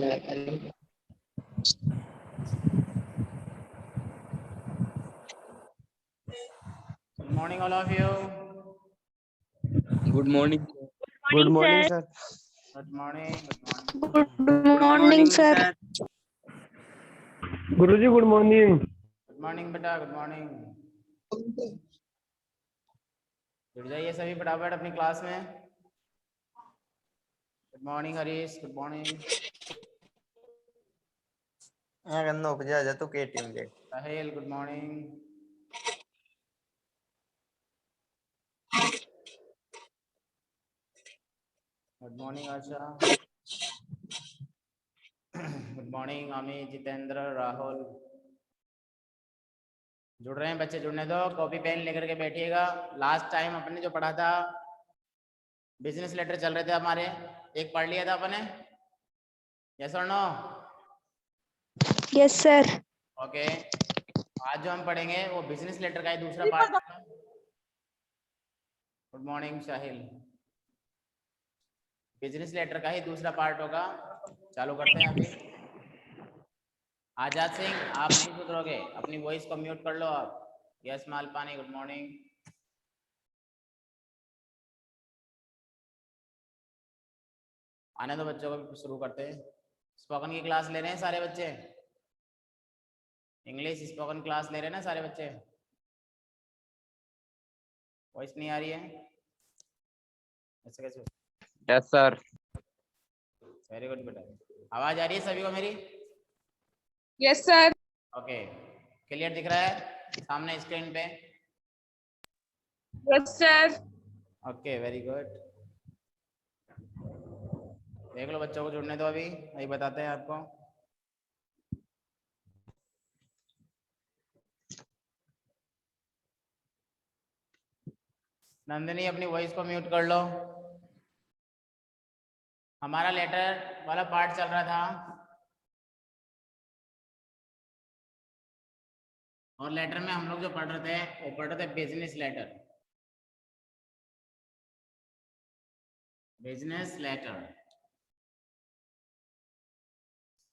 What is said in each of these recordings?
Good morning, all of you. Good morning. Good morning, sir. Good morning. Good morning, sir. Guruji, good morning. Good morning, बेटा. Good morning. जुड़ जाइए सभी फटाफट अपनी class में. Good morning, Harish. Good morning. यहाँ करना उपजा जा तो के टीम ले. साहिल. Good morning. Good morning, आशा. Good morning, Amit, Jitendra, Rahul. जुड़ रहे हैं बच्चे, जुड़ने दो. कॉपी पेन लेकर के बैठिएगा. लास्ट टाइम अपने जो पढ़ा था बिजनेस लेटर चल रहे थे हमारे, एक पढ़ लिया था अपने. यस और नो? Yes sir. ओके. आज जो हम पढ़ेंगे वो बिजनेस लेटर का ही दूसरा पार्ट है. गुड मॉर्निंग साहिल. बिजनेस लेटर का ही दूसरा पार्ट होगा. चालू करते हैं अभी. आजाद सिंह, आप नहीं सुधरोगे, अपनी वॉइस को म्यूट कर लो आप. यस मालपानी. Good morning. आने दो बच्चों को, शुरू करते हैं. स्पोकन की क्लास ले रहे हैं सारे बच्चे. इंग्लिश स्पोकन क्लास ले रहे हैं ना सारे बच्चे. वॉइस नहीं आ रही है ऐसे कैसे? Yes, sir. वेरी गुड बेटा. आवाज आ रही है सभी को मेरी? Yes sir. ओके. क्लियर दिख रहा है सामने स्क्रीन पे? Yes sir. Okay, very good. देख लो, बच्चों को जुड़ने दो, अभी वही बताते हैं आपको. नंदिनी, अपनी वॉइस को म्यूट कर लो. हमारा लेटर वाला पार्ट चल रहा था और लेटर में हम लोग जो पढ़ रहे थे वो पढ़ रहे थे business letter. Business letter.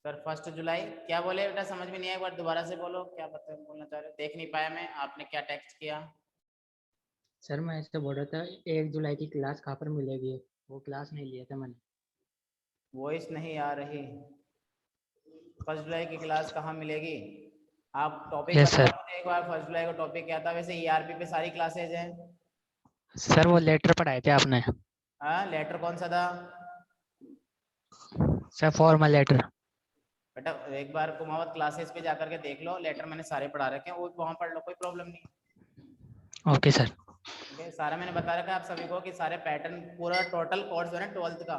Sir 1 जुलाई क्या बोले बेटा? समझ में नहीं आया, एक बार दोबारा से बोलो. क्या बता बोलना चाह रहे हो? देख नहीं पाया मैं, आपने क्या टेक्स्ट किया? सर मैं ऐसे बोल रहा था 1 जुलाई की क्लास कहाँ पर मिलेगी, वो क्लास नहीं लिया था मैंने. वॉइस नहीं आ रही. 1 जुलाई की क्लास कहाँ मिलेगी? आप टॉपिक Yes, बताओ sir. मुझे एक बार. 1 जुलाई का टॉपिक क्या था? वैसे ईआरपी पे सारी क्लासेज हैं. सर वो लेटर पढ़ाए थे आपने. हाँ, लेटर कौन सा था सर फॉर्मल लेटर. बेटा? एक बार कुमावत क्लासेस पे जाकर के देख लो, लेटर मैंने सारे पढ़ा रखे हैं, वो वहाँ पढ़ लो, कोई प्रॉब्लम नहीं. Okay sir. ओके, सारा मैंने बता रखा है आप सभी को कि सारे पैटर्न, पूरा टोटल कोर्स है ना 12th का,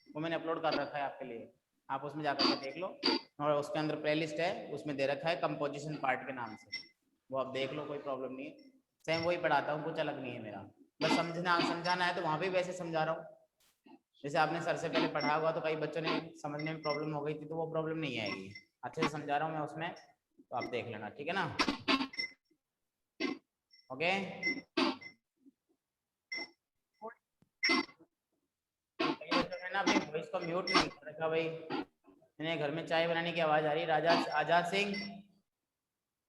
वो मैंने अपलोड कर रखा है आपके लिए. आप उसमें जाकर के देख लो, और उसके अंदर प्ले लिस्ट है, उसमें दे रखा है कंपोजिशन पार्ट के नाम से, वो आप देख लो, कोई प्रॉब्लम नहीं है. सेम वही पढ़ाता हूँ, कुछ अलग नहीं है मेरा. बस समझाना है तो वहाँ भी वैसे समझा रहा हूँ. जैसे आपने सर से पहले पढ़ा हुआ तो कई बच्चों ने समझने में प्रॉब्लम हो गई थी, तो वो प्रॉब्लम नहीं आएगी. अच्छे से समझा रहा हूँ मैं उसमें, तो आप देख लेना. ठीक है ना? ओके. कई बच्चों ने ना अपनी वॉइस को म्यूट नहीं कर रखा भाई. मैंने घर में चाय बनाने की आवाज आ रही है. राजा आजाद सिंह,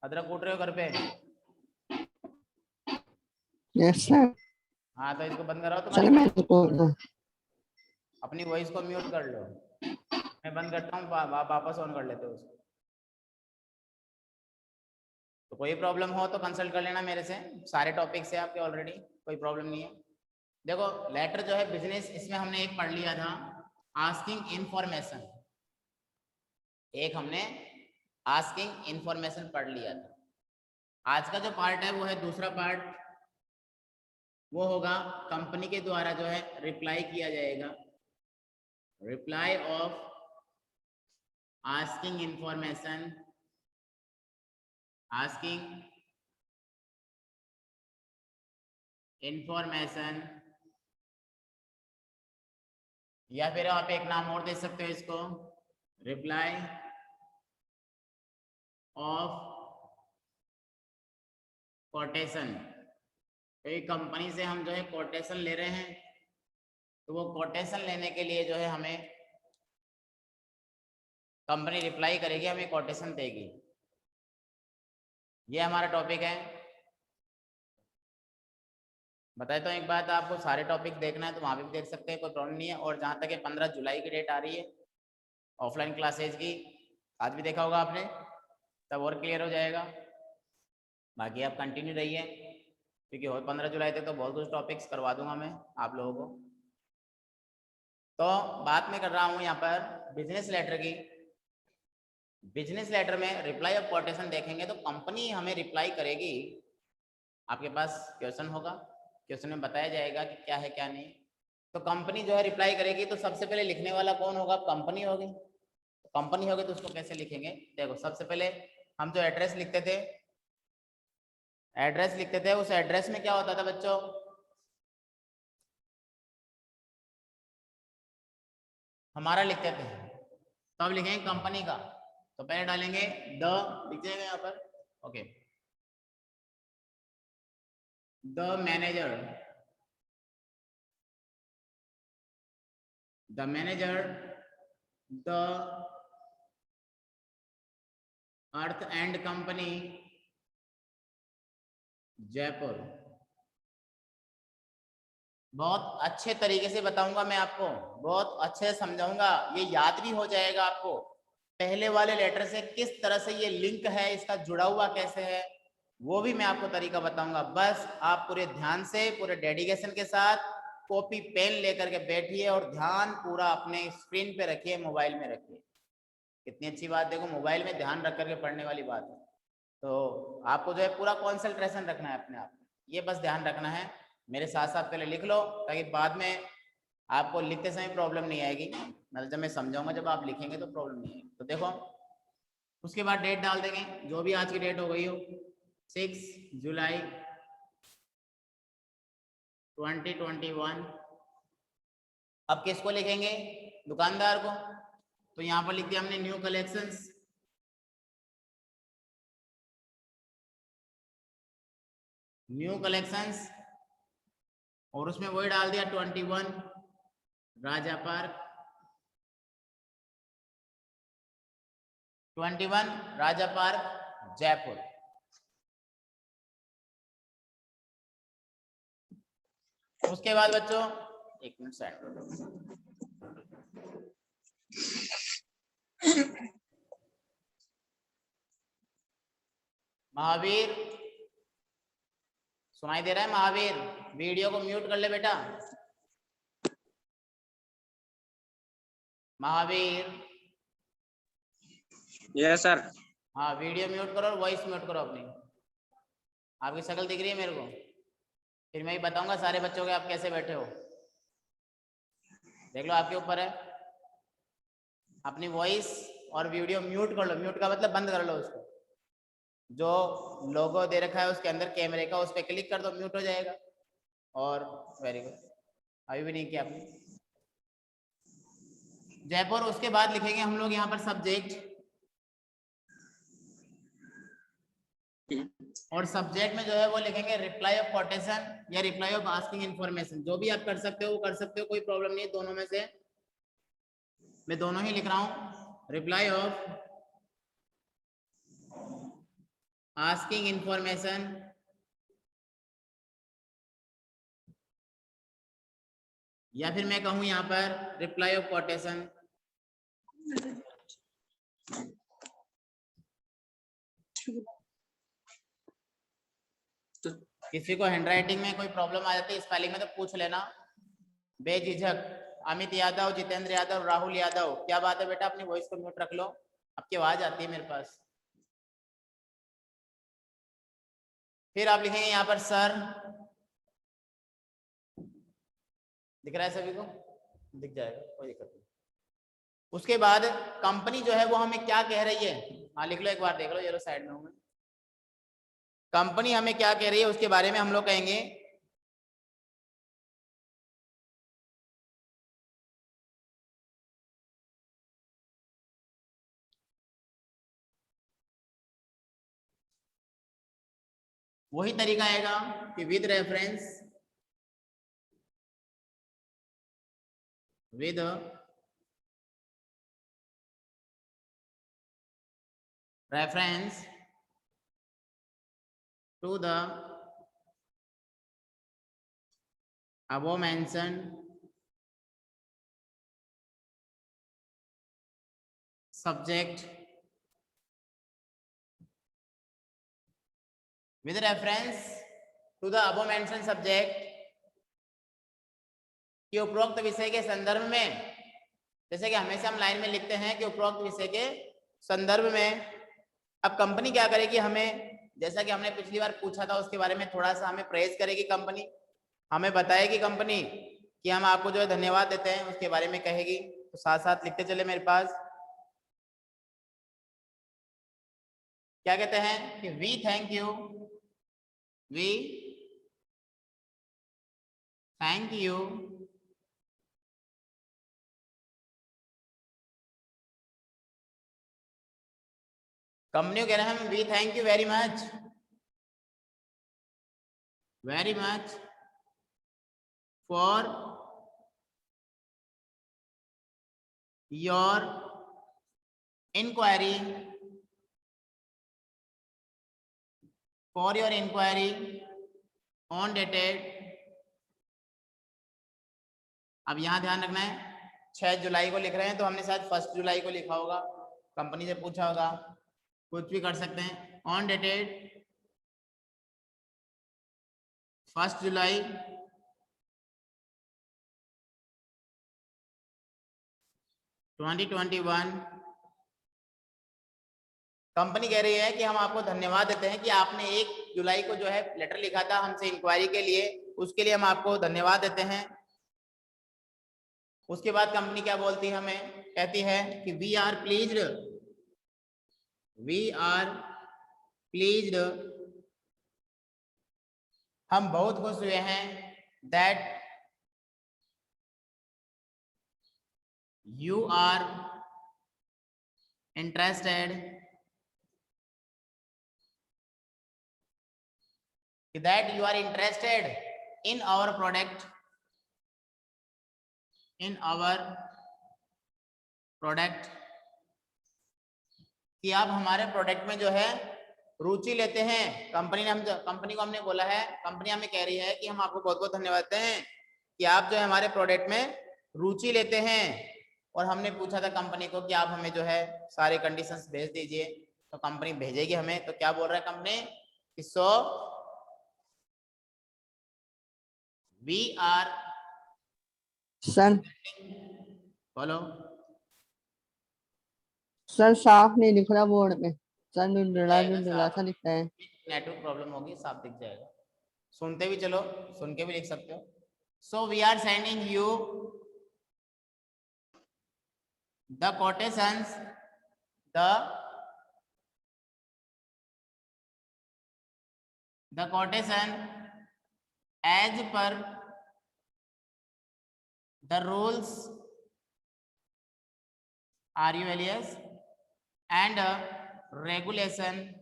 अदरक कूट रहे हो घर पे? Yes sir. हाँ, तो इसको बंद कराओ. चलो मैं तो अपनी वॉइस को म्यूट कर लो. मैं बंद करता हूँ, वापस ऑन कर लेते हो उसको. तो कोई प्रॉब्लम हो तो कंसल्ट कर लेना मेरे से. सारे टॉपिक्स है आपके ऑलरेडी, कोई प्रॉब्लम नहीं है. देखो, लेटर जो है बिजनेस, इसमें हमने एक पढ़ लिया था आस्किंग इंफॉर्मेशन. एक हमने आस्किंग इंफॉर्मेशन पढ़ लिया था. आज का जो पार्ट है वो है दूसरा पार्ट. वो होगा कंपनी के द्वारा जो है रिप्लाई किया जाएगा. Reply off asking information. Asking information, या फिर आप एक नाम और दे सकते हो इसको, रिप्लाई ऑफ कोटेशन. कोई कंपनी से हम जो है कोटेशन ले रहे हैं, तो वो कोटेशन लेने के लिए जो है हमें कंपनी रिप्लाई करेगी, हमें कोटेशन देगी। ये हमारा टॉपिक है। बताए तो एक बात, आपको सारे टॉपिक देखना है तो वहाँ भी देख सकते हैं, कोई प्रॉब्लम नहीं है। और जहाँ तक है 15 जुलाई की डेट आ रही है ऑफलाइन क्लासेज की, आज भी देखा होगा आपने, तब और क्लियर हो जाएगा। बाकी आप कंटिन्यू रहिए, क्योंकि और 15 जुलाई तक तो बहुत कुछ टॉपिक्स करवा दूंगा मैं आप लोगों को। तो बात मैं कर रहा हूँ यहाँ पर बिजनेस लेटर की। बिजनेस लेटर में रिप्लाई ऑफ कोटेशन देखेंगे तो कंपनी हमें रिप्लाई करेगी। आपके पास क्वेश्चन होगा, क्वेश्चन में बताया जाएगा कि क्या है क्या नहीं। तो कंपनी जो है रिप्लाई करेगी, तो सबसे पहले लिखने वाला कौन होगा? कंपनी होगी। कंपनी होगी तो उसको कैसे लिखेंगे? देखो, सबसे पहले हम जो एड्रेस लिखते थे, उस एड्रेस में क्या होता था बच्चों? हमारा लिखते थे, तो अब लिखेंगे कंपनी का। तो पहले डालेंगे द, लिख जाएगा यहाँ पर, okay, the manager, the earth and company Jaipur. बहुत अच्छे तरीके से बताऊंगा मैं आपको, बहुत अच्छे से समझाऊंगा, ये याद भी हो जाएगा आपको। पहले वाले लेटर से किस तरह से ये लिंक है, इसका जुड़ा हुआ कैसे है, वो भी मैं आपको तरीका बताऊंगा। बस आप पूरे ध्यान से, पूरे डेडिकेशन के साथ कॉपी पेन लेकर के बैठिए और ध्यान पूरा अपने स्क्रीन पे रखिए, मोबाइल में रखिए। कितनी अच्छी बात, देखो मोबाइल में ध्यान रख करके पढ़ने वाली बात है। तो आपको जो है पूरा कॉन्सेंट्रेशन रखना है अपने आप में, ये बस ध्यान रखना है। मेरे साथ साथ पहले लिख लो, ताकि बाद में आपको लिखते समय प्रॉब्लम नहीं आएगी। मतलब जब मैं समझाऊंगा, जब आप लिखेंगे तो प्रॉब्लम नहीं आएगी। तो देखो, उसके बाद डेट डाल देंगे, जो भी आज की डेट हो गई हो, 6 जुलाई 2021। अब किसको लिखेंगे? दुकानदार को। तो यहाँ पर लिख दिया हमने न्यू कलेक्शंस, और उसमें वही डाल दिया 21 राजा पार्क, 21 राजा पार्क जयपुर। उसके बाद बच्चों, एक मिनट साइड कर दो। महावीर, सुनाई दे रहा है? महावीर, वीडियो को म्यूट कर ले बेटा। Mahavir, yes sir. हाँ, वीडियो म्यूट करो और वॉइस म्यूट करो अपनी। आपकी शक्ल दिख रही है मेरे को, फिर मैं ही बताऊंगा सारे बच्चों के आप कैसे बैठे हो। देख लो, आपके ऊपर है। अपनी वॉइस और वीडियो म्यूट कर लो। म्यूट का मतलब बंद कर लो उसको। जो लोगो दे रखा है उसके अंदर कैमरे का, उस पर क्लिक कर दो, म्यूट हो जाएगा। और वेरी गुड, अभी भी नहीं किया आपने। जयपुर। उसके बाद लिखेंगे हम लोग यहाँ पर सब्जेक्ट, और सब्जेक्ट में जो है वो लिखेंगे रिप्लाई ऑफ कोटेशन या रिप्लाई ऑफ आस्किंग इन्फॉर्मेशन। जो भी आप कर सकते हो वो कर सकते हो, कोई प्रॉब्लम नहीं है दोनों में से। मैं दोनों ही लिख रहा हूं, रिप्लाई ऑफ आस्किंग इन्फॉर्मेशन या फिर मैं कहूं यहाँ पर रिप्लाई ऑफ कोटेशन। किसी को हैंडराइटिंग में कोई प्रॉब्लम आ जाती है, स्पेलिंग में, तो पूछ लेना बेझिझक। अमित यादव, जितेंद्र यादव, राहुल यादव, क्या बात है बेटा? अपनी वॉइस को म्यूट रख लो, आपकी आवाज आती है मेरे पास। फिर आप लिखेंगे यहाँ पर सर, दिख रहा है सभी को? दिख जाएगा, कोई दिक्कत नहीं। उसके बाद कंपनी जो है वो हमें क्या कह रही है, हाँ लिख लो एक बार, देख लो, ये लो साइड में हूँ मैं। कंपनी हमें क्या कह रही है उसके बारे में हम लोग कहेंगे वही तरीका आएगा कि with reference, with reference to the above mentioned subject with reference to the above mentioned subject कि उपरोक्त विषय के संदर्भ में, जैसे कि हमेशा हम लाइन में लिखते हैं कि उपरोक्त विषय के संदर्भ में। अब कंपनी क्या करेगी, हमें जैसा कि हमने पिछली बार पूछा था उसके बारे में थोड़ा सा हमें प्रेज करेगी कंपनी, हमें बताएगी कंपनी कि हम आपको जो है धन्यवाद देते हैं, उसके बारे में कहेगी। तो साथ साथ लिखते चले मेरे पास, क्या कहते हैं कि we thank you, we thank you company कह रहे हैं we thank you very much for your enquiry on dated. अब यहां ध्यान रखना है 6 जुलाई को लिख रहे हैं तो हमने शायद 1 जुलाई को लिखा होगा, कंपनी से पूछा होगा, कुछ भी कर सकते हैं। ऑन डेटेड 1 जुलाई 2021 कंपनी कह रही है कि हम आपको धन्यवाद देते हैं कि आपने 1 जुलाई को जो है लेटर लिखा था हमसे इंक्वायरी के लिए, उसके लिए हम आपको धन्यवाद देते हैं। उसके बाद कंपनी क्या बोलती है, हमें कहती है कि वी आर प्लीज्ड, हम बहुत खुश हुए हैं, that you are interested, that you are interested in our product, कि आप हमारे प्रोडक्ट में जो है रुचि लेते हैं। कंपनी को हमने बोला है, कंपनी हमें कह रही है कि हम आपको बहुत बहुत धन्यवाद देते हैं कि आप जो है हमारे प्रोडक्ट में रुचि लेते हैं। और हमने पूछा था कंपनी को कि आप हमें जो है सारे कंडीशंस भेज दीजिए, तो कंपनी भेजेगी हमें। तो क्या बोल रहा है कंपनी कि सो वी आर सर बोलो सर साफ नहीं लिख रहा बोर्ड पे सर, जाएगा धुंधला सा साहब, लिखता है। नेटवर्क प्रॉब्लम होगी, साफ दिख जाएगा। सुनते भी चलो, सुन के भी लिख सकते हो। So we are sending you the quotations, the quotation as per the rules RULS and regulation,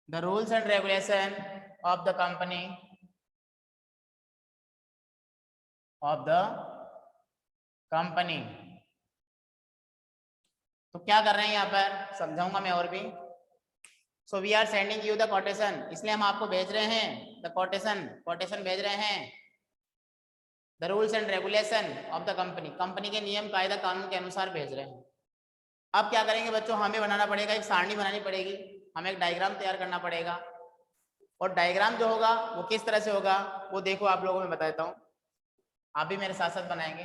the rules and regulation of the company, तो क्या कर रहे हैं यहाँ पर समझाऊंगा मैं और भी। So we are sending you the quotation, इसलिए हम आपको भेज रहे हैं द कोटेशन भेज रहे हैं। The rules and regulation of the company के नियम कायदा कानून के अनुसार भेज रहे हैं। अब क्या करेंगे बच्चों, हमें बनाना पड़ेगा, एक सारणी बनानी पड़ेगी, हमें एक डायग्राम तैयार करना पड़ेगा। और डायग्राम जो होगा वो किस तरह से होगा वो देखो आप लोगों को मैं बता देता हूँ, आप भी मेरे साथ साथ बनाएंगे।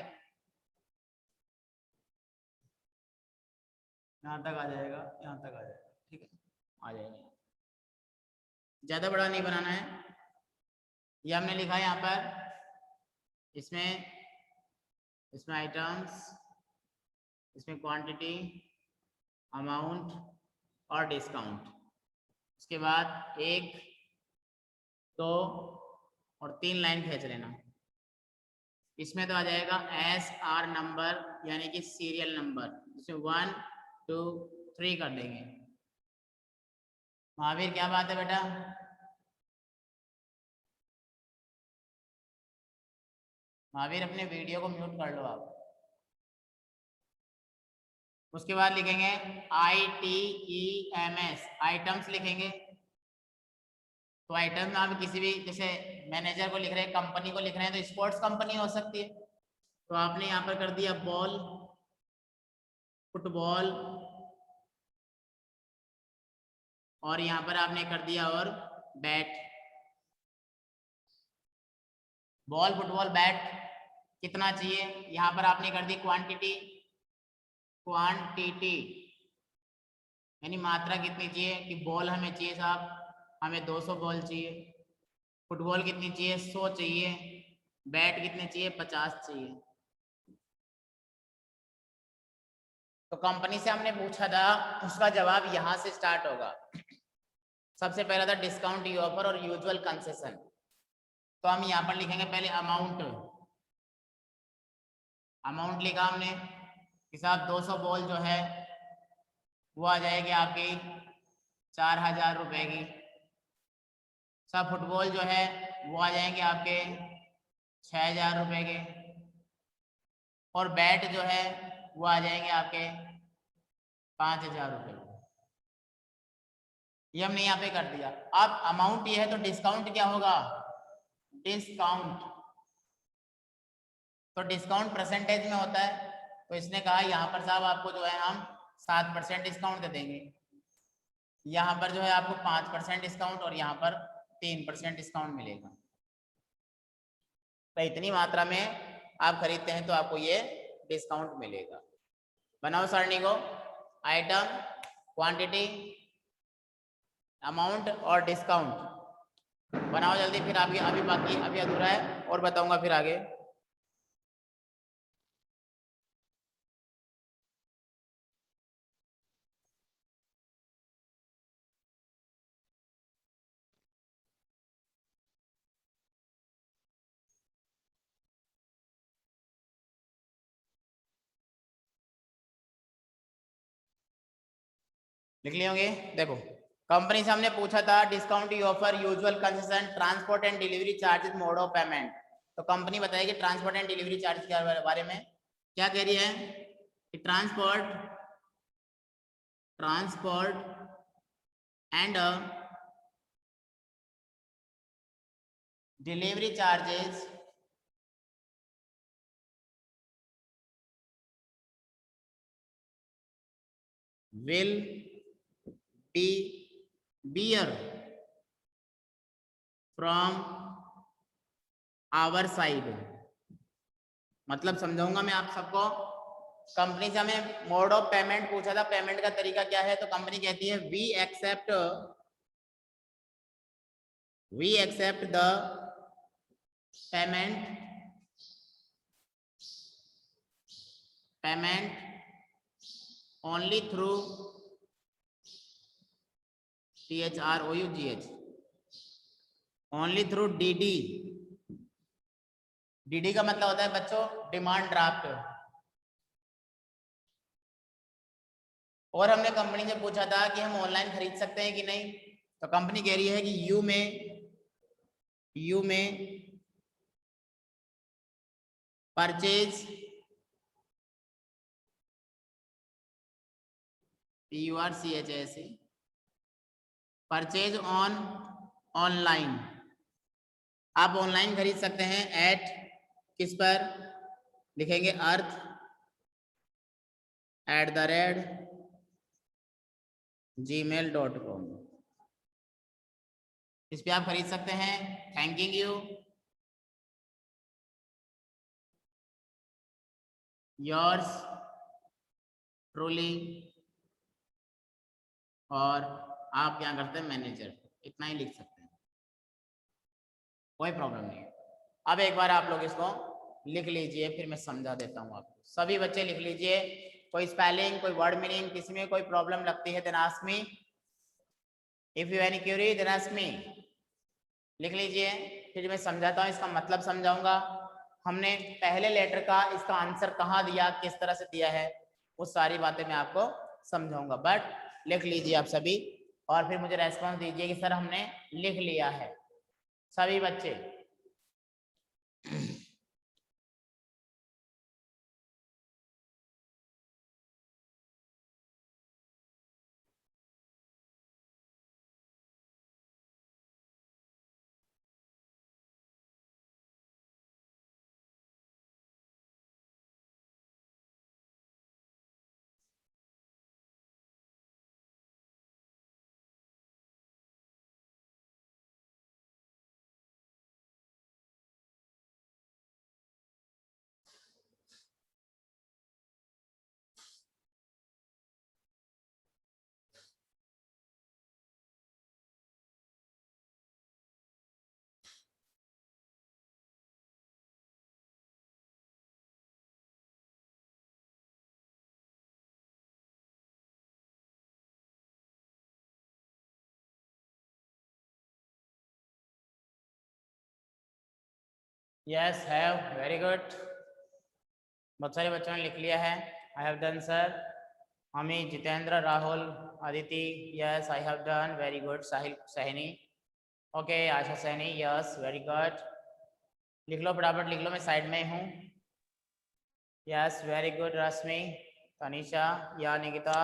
यहाँ तक आ जाएगा, यहाँ तक आ जाएगा, ठीक है, आ जाएगा। ज्यादा बड़ा नहीं बनाना है। ये हमने लिखा है यहाँ पर, इसमें आइटम्स, इसमें क्वांटिटी, अमाउंट और डिस्काउंट। उसके बाद 1, 2 और 3 लाइन खींच लेना। इसमें तो आ जाएगा SR नंबर यानी कि सीरियल नंबर, इसमें 1, 2, 3 कर देंगे। महावीर क्या बात है बेटा, महावीर अपने वीडियो को म्यूट कर लो आप। उसके बाद लिखेंगे ITEMS, आइटम्स लिखेंगे। तो आइटम में आप किसी भी, जैसे मैनेजर को लिख रहे हैं, कंपनी को लिख रहे हैं, तो स्पोर्ट्स कंपनी हो सकती है। तो आपने यहाँ पर कर दिया बॉल, फुटबॉल, और यहाँ पर आपने कर दिया और बैट। बॉल, फुटबॉल, बैट कितना चाहिए, यहाँ पर आपने कर दी क्वांटिटी, क्वांटिटी यानी मात्रा कितनी चाहिए, कि बॉल हमें चाहिए साहब, हमें 200 बॉल चाहिए। फुटबॉल कितनी चाहिए, 100 चाहिए। बैट कितने चाहिए, 50 चाहिए। तो कंपनी से हमने पूछा था, उसका जवाब यहां से स्टार्ट होगा। सबसे पहला था डिस्काउंट ऑफर और यूजुअल कंसेशन। तो हम यहाँ पर लिखेंगे पहले अमाउंट। अमाउंट लिखा हमने कि साहब 200 बॉल जो है वो आ जाएगी आपकी 4000 रुपए की। सब फुटबॉल जो है वो आ जाएंगे आपके 6000 रुपए के, और बैट जो है वो आ जाएंगे आपके 5000 रुपए। ये हमने यहाँ पे कर दिया। अब अमाउंट ये है तो डिस्काउंट क्या होगा, डिस्काउंट। तो डिस्काउंट परसेंटेज में होता है। तो इसने कहा यहाँ पर साहब आपको जो है हम 7% डिस्काउंट दे देंगे, यहाँ पर जो है आपको 5% डिस्काउंट, और यहाँ पर 3% डिस्काउंट मिलेगा। तो इतनी मात्रा में आप खरीदते हैं तो आपको ये डिस्काउंट मिलेगा। बनाओ सरणी को, आइटम, क्वांटिटी, अमाउंट और डिस्काउंट बनाओ जल्दी। फिर आगे अभी बाकी अभी अधूरा है और बताऊंगा फिर आगे। लिख लिए होंगे। देखो, कंपनी से हमने पूछा था discount offer, usual concession, transport and delivery charges, mode of payment. तो कंपनी बताएगी ट्रांसपोर्ट एंड डिलीवरी चार्ज के बारे में क्या कह रही है कि transport and delivery charges will be bear from our side। मतलब समझाऊंगा मैं आप सबको। कंपनी से हमें मोड ऑफ पेमेंट पूछा था, पेमेंट का तरीका क्या है। तो कंपनी कहती है we accept the payment only through THROUGH, only through DD। DD का मतलब होता है बच्चों डिमांड ड्राफ्ट। और हमने कंपनी से पूछा था कि हम ऑनलाइन खरीद सकते हैं कि नहीं। तो कंपनी कह रही है कि यू में परचेज PURCHASE परचेज ऑनलाइन। आप ऑनलाइन खरीद सकते हैं एट किस पर लिखेंगे, earth@gmail.com। इस पे आप खरीद सकते हैं। थैंकिंग यू, योर्स ट्रूली, और आप क्या करते हैं, मैनेजर। इतना ही लिख सकते हैं, कोई प्रॉब्लम नहीं है। अब एक बार आप लोग इसको लिख लीजिए, फिर मैं समझा देता हूँ आपको। सभी बच्चे लिख लीजिए। कोई स्पेलिंग, कोई वर्ड मीनिंग, किसी में कोई प्रॉब्लम लगती है then ask me, if you any query then ask me. लिख लीजिए, फिर मैं समझाता हूँ, इसका मतलब समझाऊंगा। हमने पहले लेटर का इसका आंसर कहाँ दिया, किस तरह से दिया है, वो सारी बातें मैं आपको समझाऊंगा। बट लिख लीजिए आप सभी, और फिर मुझे रेस्पॉन्स दीजिए कि सर हमने लिख लिया है सभी बच्चे। Yes have, very good. बहुत सारे बच्चों ने लिख लिया है। I have done sir. Amit, Jitendra, Rahul, Aditi, yes I have done, very good. Sahil, Sahani, okay. Asha Sahani, yes very good. लिख लो फटाफट, लिख लो, मैं साइड में हूँ। Yes very good. Rashmi, Tanisha, या Nikita,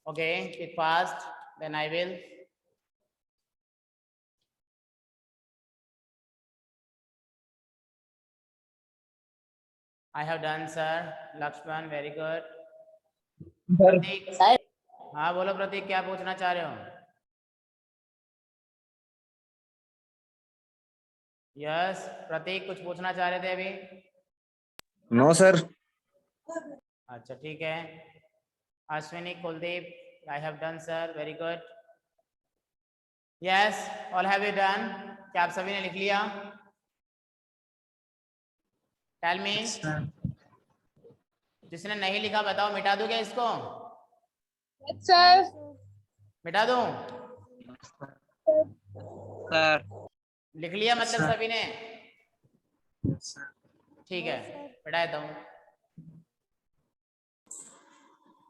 okay speak fast, then I will. I have done sir. Lakshman, very good. Prateek, हाँ बोलो प्रतीक, क्या पूछना चाह रहे हो? यस प्रतीक, कुछ पूछना चाह रहे थे अभी? No sir. अच्छा ठीक है। Ashwini, Kuldeep, I have done sir, very good. Yes, all have you done? क्या आप सभी ने लिख लिया? Tell me. जिसने नहीं लिखा बताओ, मिटा दूं क्या इसको? Yes, sir. मिटा दूं? सर लिख लिया मतलब सभी ने? ठीक है, मिटा देता हूँ।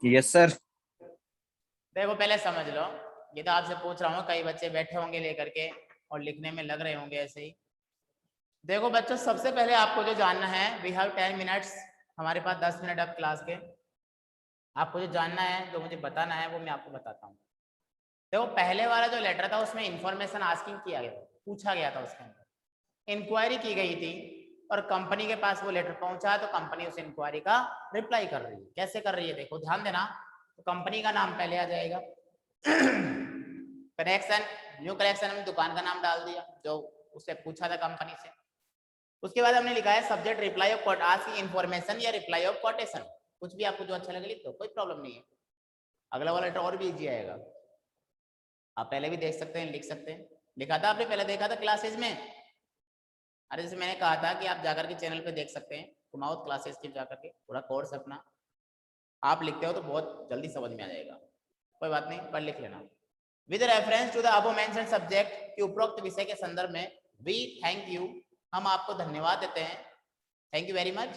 Yes sir. देखो पहले समझ लो, ये तो आपसे पूछ रहा हूँ, कई बच्चे बैठे होंगे लेकर के और लिखने में लग रहे होंगे ऐसे ही। देखो बच्चों, सबसे पहले आपको जो जानना है, वी हैव 10 मिनट्स, हमारे पास 10 मिनट अब क्लास के। आपको जो जानना है, जो मुझे बताना है, वो मैं आपको बताता हूँ। देखो पहले वाला जो लेटर था उसमें इंफॉर्मेशन आस्किंग किया गया, पूछा गया था, उसके अंदर इंक्वायरी की गई थी और कंपनी के पास वो लेटर पहुंचा तो कंपनी उस इंक्वायरी का रिप्लाई कर रही है। कैसे कर रही है देखो, ध्यान देना। तो कंपनी का नाम पहले आ जाएगा, करेक्शन, न्यू करेक्शन, हमने दुकान का नाम डाल दिया जो उससे पूछा था कंपनी से। उसके बाद हमने लिखा है subject reply of quote, asking information या रिप्लाई ऑफ कोटेशन, कुछ भी आपको जो अच्छा लगे लिख दो, कोई प्रॉब्लम नहीं है। अगला वाला लेटर और भी इजी आएगा, आप पहले भी देख सकते हैं, लिख सकते हैं। लिखा था आपने, पहले देखा था क्लासेज में। अरे जैसे मैंने कहा था कि आप जाकर के चैनल पे देख सकते हैं, कुमाऊत क्लासेस की जाकर के पूरा कोर्स अपना आप लिखते हो तो बहुत जल्दी समझ में आ जाएगा। कोई बात नहीं, पर लिख लेना। With reference to the above mentioned subject, कि उपरोक्त विषय के संदर्भ में, वी थैंक यू, हम आपको धन्यवाद देते हैं, thank you very much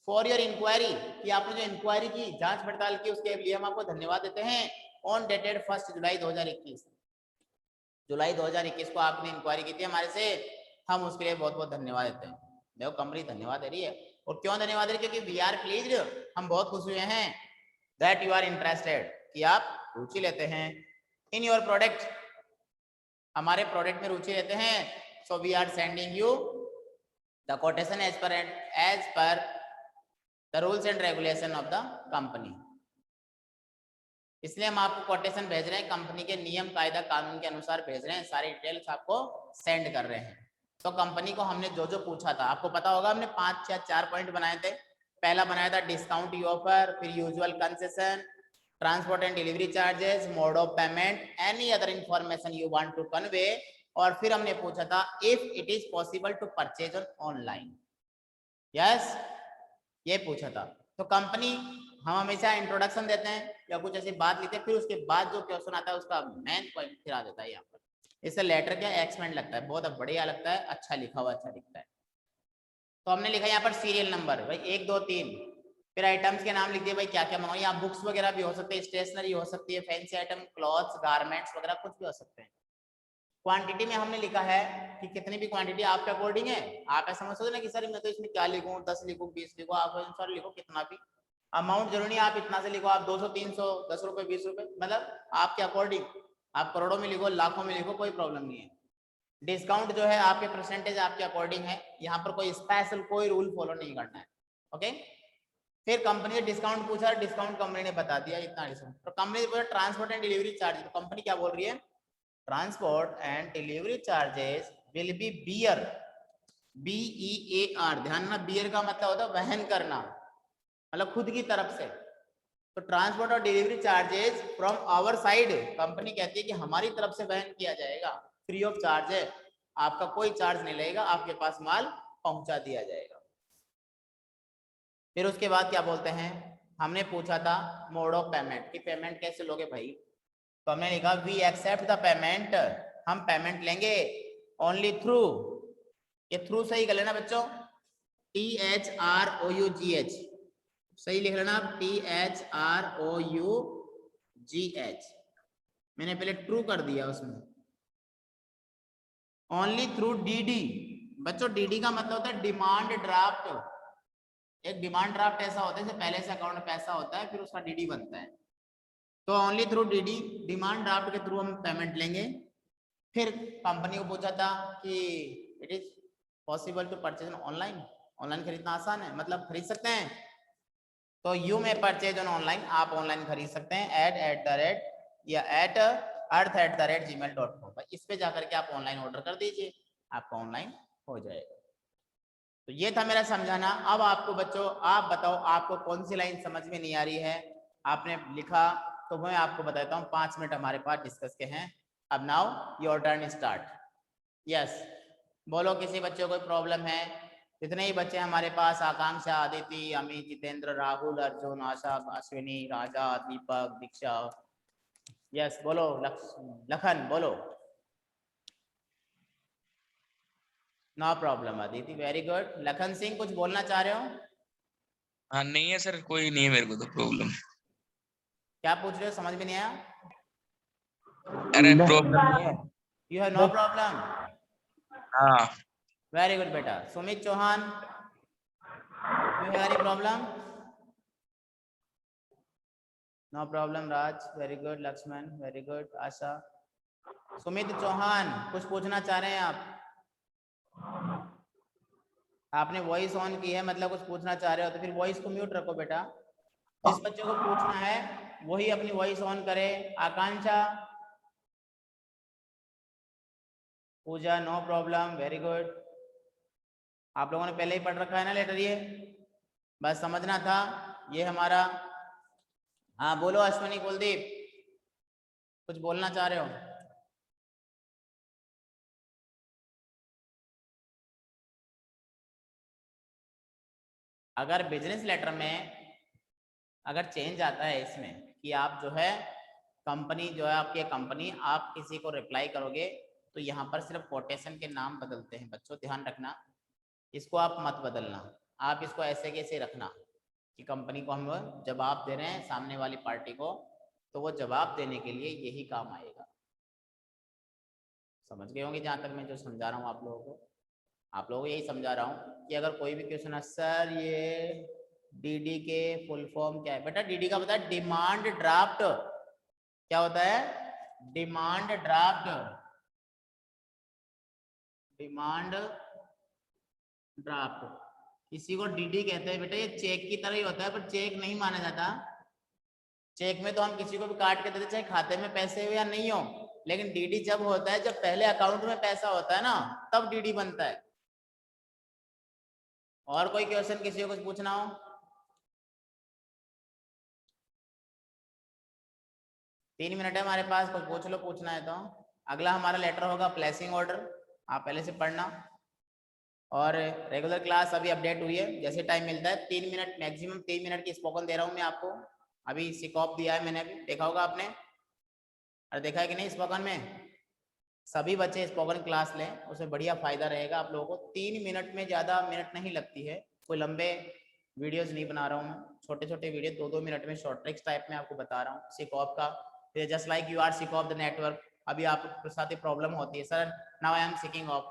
for your enquiry, कि आपने जो इंक्वायरी की, जांच पड़ताल की, उसके लिए हम आपको धन्यवाद देते हैं। ऑन डेटेड 1 जुलाई 2021, जुलाई 2021 को आपने इंक्वायरी की थी हमारे से, हम उसके लिए बहुत बहुत धन्यवाद देते हैं। देखो कंपनी धन्यवाद दे रही है, और क्यों धन्यवाद दे रही है? क्योंकि वी आर प्लीज्ड, हम बहुत खुश हुए हैं, दैट यू आर इंटरेस्टेड, कि आप रुचि लेते हैं, इन योर प्रोडक्ट, हमारे प्रोडक्ट में रुचि लेते हैं। So we are sending you the quotation as per the rules and regulation of the company. इसलिए हम आपको कोटेशन भेज रहे हैं, कंपनी के नियम कायदा कानून के अनुसार भेज रहे हैं, सारी डिटेल्स आपको सेंड कर रहे हैं। तो कंपनी को हमने जो जो पूछा था, आपको पता होगा, हमने 5 या 4 पॉइंट बनाए थे। पहला बनाया था डिस्काउंट यू ऑफर, फिर usual concession, transport and delivery charges, mode of payment, any other information you want to convey, और फिर हमने पूछा था if it is possible to purchase on online. Yes, ये पूछा था। तो कंपनी, हम हमेशा इंट्रोडक्शन देते हैं या कुछ ऐसी बात लिखते हैं, फिर उसके बाद जो क्वेश्चन आता है उसका मेन पॉइंट फिर आ देता है यहाँ पर। इससे लेटर क्या एक्सपेंड लगता है, बहुत बढ़िया लगता है, अच्छा लिखा हुआ अच्छा दिखता है। तो हमने लिखा यहाँ पर सीरियल नंबर भाई 1 2 3, फिर आइटम्स के नाम लिख दिए भाई क्या क्या मंगाओ। यहाँ बुक्स वगैरह भी हो सकते हैं, स्टेशनरी हो सकती है, फैंसी आइटम, क्लॉथ्स, गारमेंट्स वगैरह कुछ भी हो सकते हैं। क्वांटिटी में हमने लिखा है कि कितनी भी क्वांटिटी आपके अकॉर्डिंग है। आप ऐसा समझ सकते ना कि सर मैं तो इसमें क्या लिखूं, 10 लिखूं, 20 लिखूं, आप अनुसार लिखो, कितना भी अमाउंट जरूरी नहीं आप इतना से लिखो, आप 200 300 10 रुपए 20 रुपए, मतलब आपके अकॉर्डिंग, आप करोड़ों में लिखो, लाखों में लिखो, कोई प्रॉब्लम नहीं है। डिस्काउंट जो है आपके परसेंटेज आपके अकॉर्डिंग है, यहाँ पर कोई स्पेशल कोई रूल फॉलो नहीं करना है। ओके, फिर कंपनी ने डिस्काउंट पूछा, डिस्काउंट कंपनी ने बता दिया इतना डिस्काउंट। तो कंपनी ने बोला ट्रांसपोर्ट एंड डिलीवरी चार्ज, तो कंपनी क्या बोल रही है, transport and delivery charges will be bear, BEAR, ध्यान ना, बियर का मतलब होता है वहन करना, मतलब खुद की तरफ से। तो ट्रांसपोर्ट और delivery charges from our side, company कहती है कि हमारी तरफ से वहन किया जाएगा, फ्री ऑफ चार्ज है, आपका कोई चार्ज नहीं लगेगा, आपके पास माल पहुंचा दिया जाएगा। फिर उसके बाद क्या बोलते हैं, हमने पूछा था मोड ऑफ पेमेंट, कि पेमेंट कैसे लोगे भाई। तो हमने लिखा वी एक्सेप्ट द पेमेंट, हम पेमेंट लेंगे ओनली थ्रू ये थ्रू सही कर लेना बच्चों, THROUGH सही लिख लेना आप, THROUGH। मैंने पहले ट्रू कर दिया उसमें। ओनली थ्रू DD, बच्चों DD का मतलब होता है डिमांड ड्राफ्ट। एक डिमांड ड्राफ्ट ऐसा होता है जैसे पहले से अकाउंट में पैसा होता है फिर उसका DD बनता है, तो only through DD demand draft के थ्रू हम पेमेंट लेंगे। फिर कंपनी को पूछा था कि it is possible to purchase online, online खरीदना आसान है, मतलब खरीद सकते हैं, तो यू में परचेज ऑन ऑनलाइन, आप ऑनलाइन खरीद सकते हैं @@ या @earth@gmail.com, इस पे जाकर के आप ऑनलाइन ऑर्डर कर दीजिए, आपका ऑनलाइन हो जाएगा। तो ये था मेरा समझाना। अब आपको बच्चों आप बताओ आपको कौन सी लाइन समझ में नहीं आ रही है, आपने लिखा तो मैं आपको बताता हूँ। 5 मिनट हमारे पास डिस्कस के हैं। अब now your turn start. Yes बोलो, किसी बच्चे को कोई प्रॉब्लम है? जितने ही बच्चे हमारे पास, आकांक्षा, आदिति, अमित, जितेंद्र, राहुल, अर्जुन, आशा, अश्विनी, राजा, दीपक, दीक्षा। यस बोलो, लखन बोलो। No problem Aditi, very good. Lakhan Singh कुछ बोलना चाह रहे हो? हाँ नहीं है सर, कोई नहीं है मेरे को तो प्रॉब्लम। क्या पूछ रहे हो, समझ में नहीं आया? अरे प्रॉब्लम नहीं है। You have no problem? हाँ वेरी गुड बेटा। Sumit Chauhan, you have any problem? No problem. Raj, very good. Lakshman, very good. Asha. Sumit Chauhan कुछ पूछना चाह रहे हैं आप? आपने वॉइस ऑन की है, मतलब कुछ पूछना चाह रहे हो तो फिर वॉइस को म्यूट रखो बेटा। जिस बच्चे को पूछना है वही अपनी वॉइस ऑन करे। आकांक्षा, पूजा, नो प्रॉब्लम, वेरी गुड। आप लोगों ने पहले ही पढ़ रखा है ना लेटर, ये बस समझना था ये हमारा। हाँ बोलो अश्विनी, कुलदीप कुछ बोलना चाह रहे हो? अगर बिजनेस लेटर में अगर चेंज आता है इसमें कि आप जो है कंपनी जो है आपकी कंपनी, आप किसी को रिप्लाई करोगे तो यहाँ पर सिर्फ कोटेशन के नाम बदलते हैं बच्चों, ध्यान रखना। इसको आप मत बदलना, आप इसको ऐसे कैसे रखना कि कंपनी को हम जवाब दे रहे हैं सामने वाली पार्टी को, तो वो जवाब देने के लिए यही काम आएगा। समझ गए होंगे जहाँ तक मैं जो समझा रहा हूँ आप लोगों को। आप लोगों को यही समझा रहा हूँ कि अगर कोई भी क्वेश्चन है, सर ये DD के फुल फॉर्म क्या है? बेटा DD का पता है, डिमांड ड्राफ्ट। क्या होता है? Demand draft. डिमांड ड्राफ्ट इसी को DD कहते हैं बेटा। ये चेक की तरह ही होता है, पर चेक नहीं माना जाता। चेक में तो हम किसी को भी काट के देते चाहे खाते में पैसे हो या नहीं हो, लेकिन DD जब होता है जब पहले अकाउंट में पैसा होता है ना, तब DD बनता है। और कोई क्वेश्चन किसी को कुछ पूछना हो? तीन मिनट है हमारे पास, कुछ पूछ लो, पूछना है तो। अगला हमारा लेटर होगा प्लेसिंग ऑर्डर, आप पहले से पढ़ना। और रेगुलर क्लास अभी अपडेट हुई है, जैसे टाइम मिलता है 3 मिनट मैक्सिमम, 3 मिनट की स्पोकन दे रहा हूँ मैं आपको। अभी सिकॉप दिया है मैंने, अभी देखा होगा आपने, अरे देखा है कि नहीं? स्पोकन में सभी बच्चे स्पोकन क्लास लें, उसमें बढ़िया फायदा रहेगा आप लोगों को। 3 मिनट में, ज़्यादा मिनट नहीं लगती है, कोई लंबे वीडियोस नहीं बना रहा हूँ मैं, छोटे छोटे वीडियो 2-2 मिनट में शॉर्ट ट्रिक्स टाइप में आपको बता रहा हूँ सिकॉप का। Just like you are sick of the network. अभी आपके साथ प्रॉब्लम होती है, sir now I am sicking off,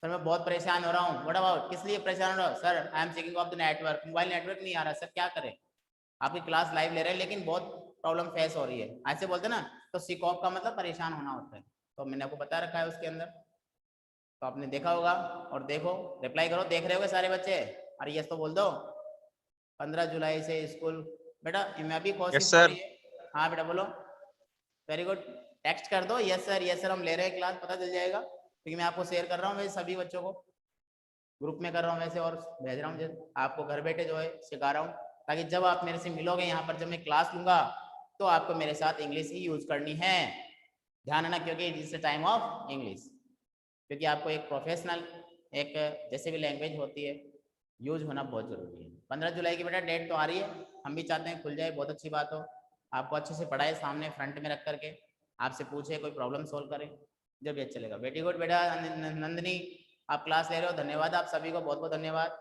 sir मैं बहुत परेशान हो रहा हूँ। व्हाट अबाउट, किस लिए परेशान हो रहा हो? Sir I am sicking of the network, mobile network नहीं आ रहा। सर क्या करें? आपकी क्लास लाइव ले रहे हैं लेकिन बहुत प्रॉब्लम फेस हो रही है, ऐसे बोलते ना। तो सिक ऑफ का मतलब परेशान होना होता है, तो मैंने आपको बता रखा है उसके अंदर, तो आपने देखा होगा। और देखो, रिप्लाई करो, देख रहे होगे सारे बच्चे। अरे यस तो बोल दो। 15 जुलाई से स्कूल, बेटा मैं भी कोशिश हो रही है। हाँ बेटा बोलो, वेरी गुड। टेक्स्ट कर दो यस सर हम ले रहे हैं क्लास, पता चल जाएगा, क्योंकि मैं आपको शेयर कर रहा हूँ वैसे सभी बच्चों को ग्रुप में कर रहा हूँ वैसे, और भेज रहा हूँ जैसे आपको घर बैठे जो है सिखा रहा हूँ, ताकि जब आप मेरे से मिलोगे यहाँ पर, जब मैं क्लास लूंगा तो आपको मेरे साथ इंग्लिश ही यूज करनी है। ध्यान रखना, क्योंकि इट्स टाइम ऑफ इंग्लिश, क्योंकि आपको एक प्रोफेशनल, एक जैसे भी लैंग्वेज होती है यूज होना बहुत जरूरी है। 15 जुलाई की बेटा डेट तो आ रही है, हम भी चाहते हैं खुल जाए, बहुत अच्छी बात हो। आपको अच्छे से पढ़ाए सामने फ्रंट में रख करके, आपसे पूछे, कोई प्रॉब्लम सोल्व करे, जब ये चलेगा। वेरी गुड बेटा नंदिनी, आप क्लास ले रहे हो, धन्यवाद आप सभी को, बहुत बहुत धन्यवाद।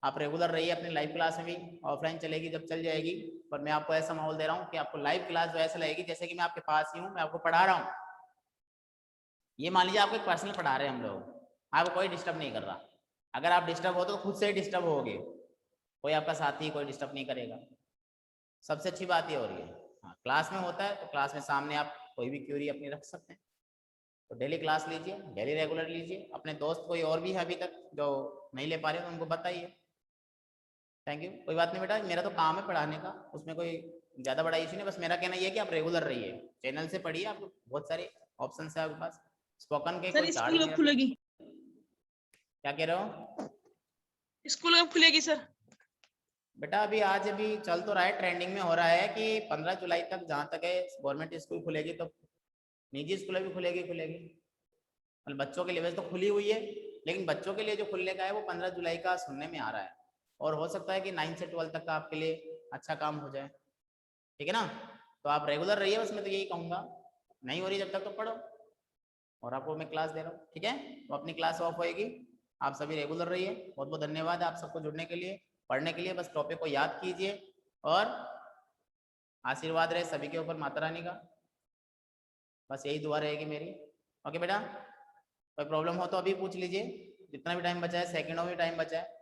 आप रेगुलर रहिए अपनी लाइव क्लास में भी, ऑफलाइन चलेगी जब चल जाएगी, पर मैं आपको ऐसा माहौल दे रहा हूँ कि आपको लाइव क्लास जो ऐसा लगेगी जैसे कि मैं आपके पास ही हूँ, मैं आपको पढ़ा रहा हूँ। ये मान लीजिए आपको एक पर्सनल पढ़ा रहे हैं हम लोग, आपको कोई डिस्टर्ब नहीं कर रहा। अगर आप डिस्टर्ब हो तो खुद से ही डिस्टर्ब होगे, कोई आपका साथी कोई डिस्टर्ब नहीं करेगा। सबसे अच्छी बात ये हो रही है। हाँ, क्लास में होता है तो क्लास में सामने आप कोई भी क्यूरी अपनी रख सकते हैं। तो डेली क्लास लीजिए, डेली रेगुलर लीजिए। अपने दोस्त कोई और भी है अभी तक जो नहीं ले पा रहे तो उनको बताइए। Thank you. कोई बात नहीं बेटा, मेरा तो काम है पढ़ाने का, उसमें कोई ज़्यादा बड़ा इशू नहीं। बस मेरा कहना ये है कि आप रेगुलर रहिए, चैनल से पढ़िए, आपको बहुत सारे ऑप्शन है आपके पास। स्पोकन के कोई चार्ज स्कूल कब खुलेगी? क्या कह रहे हो? स्कूल कब खुलेगी सर? बेटा अभी आज अभी चल तो रहा है, ट्रेंडिंग में हो रहा है कि 15 जुलाई तक जहाँ तक है गवर्नमेंट स्कूल खुलेगी, तो निजी स्कूलें भी खुलेगी। मतलब बच्चों के लिए वैसे तो खुली हुई है, लेकिन बच्चों के लिए जो खुलने का है वो 15 जुलाई का सुनने में आ रहा है। और हो सकता है कि 9 से 12 तक का आपके लिए अच्छा काम हो जाए। ठीक है ना? तो आप रेगुलर रहिए, बस मैं तो यही कहूँगा। नहीं हो रही जब तक तो पढ़ो, और आपको मैं क्लास दे रहा हूँ। ठीक है? तो अपनी क्लास ऑफ होएगी, आप सभी रेगुलर रहिए। बहुत बहुत धन्यवाद आप सबको जुड़ने के लिए, पढ़ने के लिए। बस टॉपिक को याद कीजिए और आशीर्वाद रहे सभी के ऊपर माता रानी का, बस यही दुआ रहेगी मेरी। ओके बेटा, कोई प्रॉब्लम हो तो अभी पूछ लीजिए, जितना भी टाइम बचा है, सेकंडों में टाइम बचा है।